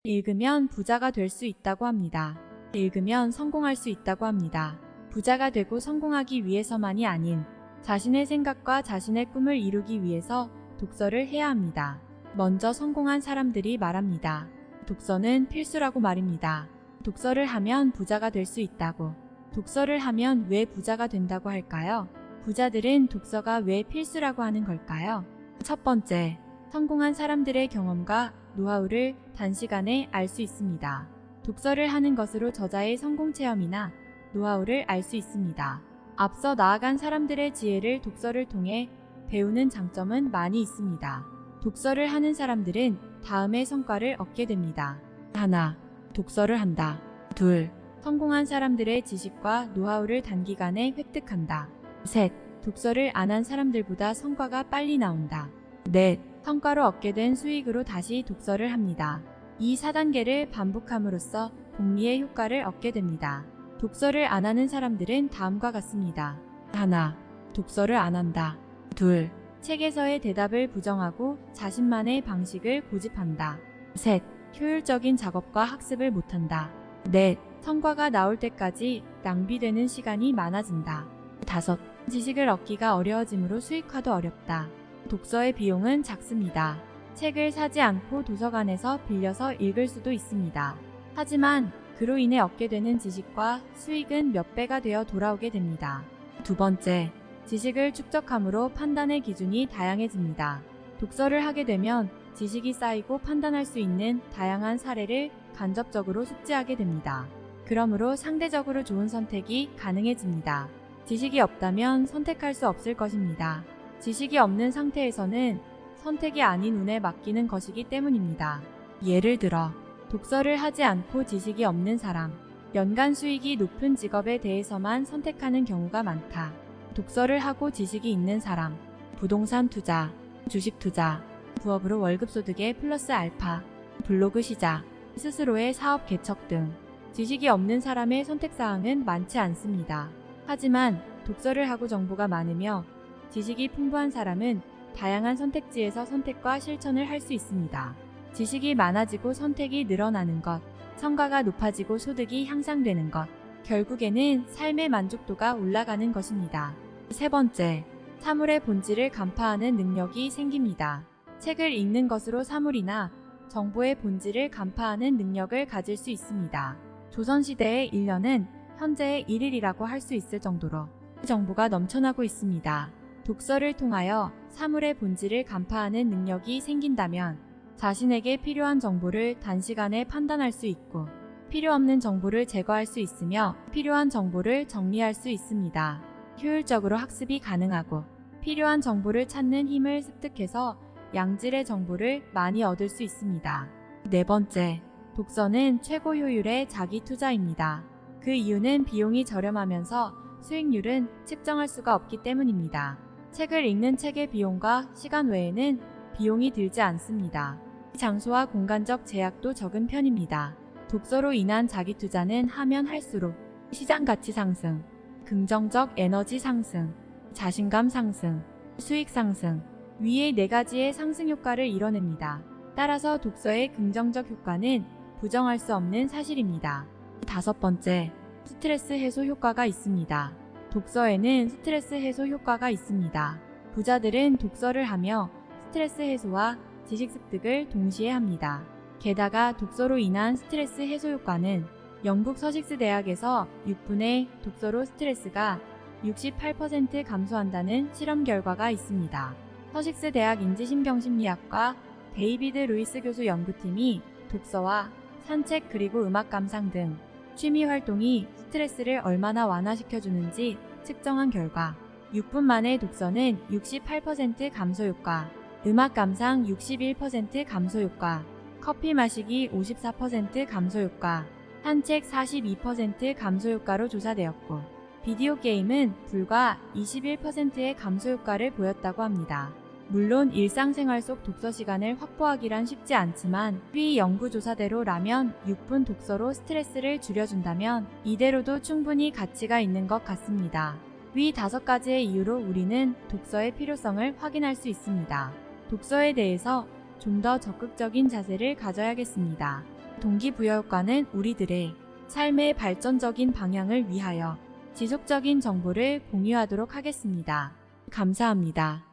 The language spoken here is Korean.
읽으면 부자가 될 수 있다고 합니다. 읽으면 성공할 수 있다고 합니다. 부자가 되고 성공하기 위해서만이 아닌 자신의 생각과 자신의 꿈을 이루기 위해서 독서를 해야 합니다. 먼저 성공한 사람들이 말합니다. 독서는 필수라고 말입니다. 독서를 하면 부자가 될 수 있다고. 독서를 하면 왜 부자가 된다고 할까요? 부자들은 독서가 왜 필수라고 하는 걸까요? 첫 번째, 성공한 사람들의 경험과 노하우를 단시간에 알 수 있습니다. 독서를 하는 것으로 저자의 성공 체험이나 노하우를 알 수 있습니다. 앞서 나아간 사람들의 지혜를 독서를 통해 배우는 장점은 많이 있습니다. 독서를 하는 사람들은 다음의 성과를 얻게 됩니다. 하나, 독서를 한다. 둘, 성공한 사람들의 지식과 노하우를 단기간에 획득한다. 셋, 독서를 안 한 사람들보다 성과가 빨리 나온다. 넷, 성과로 얻게 된 수익으로 다시 독서를 합니다. 이 4단계를 반복함으로써 복리의 효과를 얻게 됩니다. 독서를 안 하는 사람들은 다음과 같습니다. 하나, 독서를 안 한다. 둘, 책에서의 대답을 부정하고 자신만의 방식을 고집한다. 셋, 효율적인 작업과 학습을 못한다. 넷, 성과가 나올 때까지 낭비되는 시간이 많아진다. 다섯, 지식을 얻기가 어려워지므로 수익화도 어렵다. 독서의 비용은 작습니다. 책을 사지 않고 도서관에서 빌려서 읽을 수도 있습니다. 하지만 그로 인해 얻게 되는 지식과 수익은 몇 배가 되어 돌아오게 됩니다. 두 번째, 지식을 축적함으로 판단의 기준이 다양해집니다. 독서를 하게 되면 지식이 쌓이고 판단할 수 있는 다양한 사례를 간접적으로 숙지하게 됩니다. 그러므로 상대적으로 좋은 선택이 가능해집니다. 지식이 없다면 선택할 수 없을 것입니다. 지식이 없는 상태에서는 선택이 아닌 운에 맡기는 것이기 때문입니다. 예를 들어, 독서를 하지 않고 지식이 없는 사람, 연간 수익이 높은 직업에 대해서만 선택하는 경우가 많다. 독서를 하고 지식이 있는 사람, 부동산 투자, 주식 투자, 부업으로 월급소득의 플러스 알파, 블로그 시작, 스스로의 사업 개척 등 지식이 없는 사람의 선택사항은 많지 않습니다. 하지만 독서를 하고 정보가 많으며 지식이 풍부한 사람은 다양한 선택지에서 선택과 실천을 할 수 있습니다. 지식이 많아지고 선택이 늘어나는 것, 성과가 높아지고 소득이 향상되는 것, 결국에는 삶의 만족도가 올라가는 것입니다. 세 번째, 사물의 본질을 간파하는 능력이 생깁니다. 책을 읽는 것으로 사물이나 정보의 본질을 간파하는 능력을 가질 수 있습니다. 조선시대의 1년은 현재의 1일이라고 할 수 있을 정도로 정보가 넘쳐나고 있습니다. 독서를 통하여 사물의 본질을 간파하는 능력이 생긴다면 자신에게 필요한 정보를 단시간에 판단할 수 있고 필요 없는 정보를 제거할 수 있으며 필요한 정보를 정리할 수 있습니다. 효율적으로 학습이 가능하고 필요한 정보를 찾는 힘을 습득해서 양질의 정보를 많이 얻을 수 있습니다. 네 번째, 독서는 최고 효율의 자기 투자입니다. 그 이유는 비용이 저렴하면서 수익률은 측정할 수가 없기 때문입니다. 책을 읽는 책의 비용과 시간 외에는 비용이 들지 않습니다. 장소와 공간적 제약도 적은 편입니다. 독서로 인한 자기 투자는 하면 할수록 시장 가치 상승, 긍정적 에너지 상승, 자신감 상승, 수익 상승, 위의 4가지의 상승 효과를 이뤄냅니다. 따라서 독서의 긍정적 효과는 부정할 수 없는 사실입니다. 다섯 번째, 스트레스 해소 효과가 있습니다. 독서에는 스트레스 해소 효과가 있습니다. 부자들은 독서를 하며 스트레스 해소와 지식 습득을 동시에 합니다. 게다가 독서로 인한 스트레스 해소 효과는 영국 서식스 대학에서 6분의 독서로 스트레스가 68% 감소한다는 실험 결과가 있습니다. 서식스 대학 인지신경심리학과 데이비드 루이스 교수 연구팀이 독서와 산책 그리고 음악 감상 등 취미 활동이 스트레스를 얼마나 완화시켜주는지 측정한 결과 6분 만의 독서는 68% 감소 효과, 음악 감상 61% 감소 효과, 커피 마시기 54% 감소 효과, 산책 42% 감소 효과로 조사되었고 비디오 게임은 불과 21%의 감소 효과를 보였다고 합니다. 물론 일상생활 속 독서 시간을 확보하기란 쉽지 않지만 위 연구조사대로라면 6분 독서로 스트레스를 줄여준다면 이대로도 충분히 가치가 있는 것 같습니다. 위 5가지의 이유로 우리는 독서의 필요성을 확인할 수 있습니다. 독서에 대해서 좀 더 적극적인 자세를 가져야겠습니다. 동기부여과는 우리들의 삶의 발전적인 방향을 위하여 지속적인 정보를 공유하도록 하겠습니다. 감사합니다.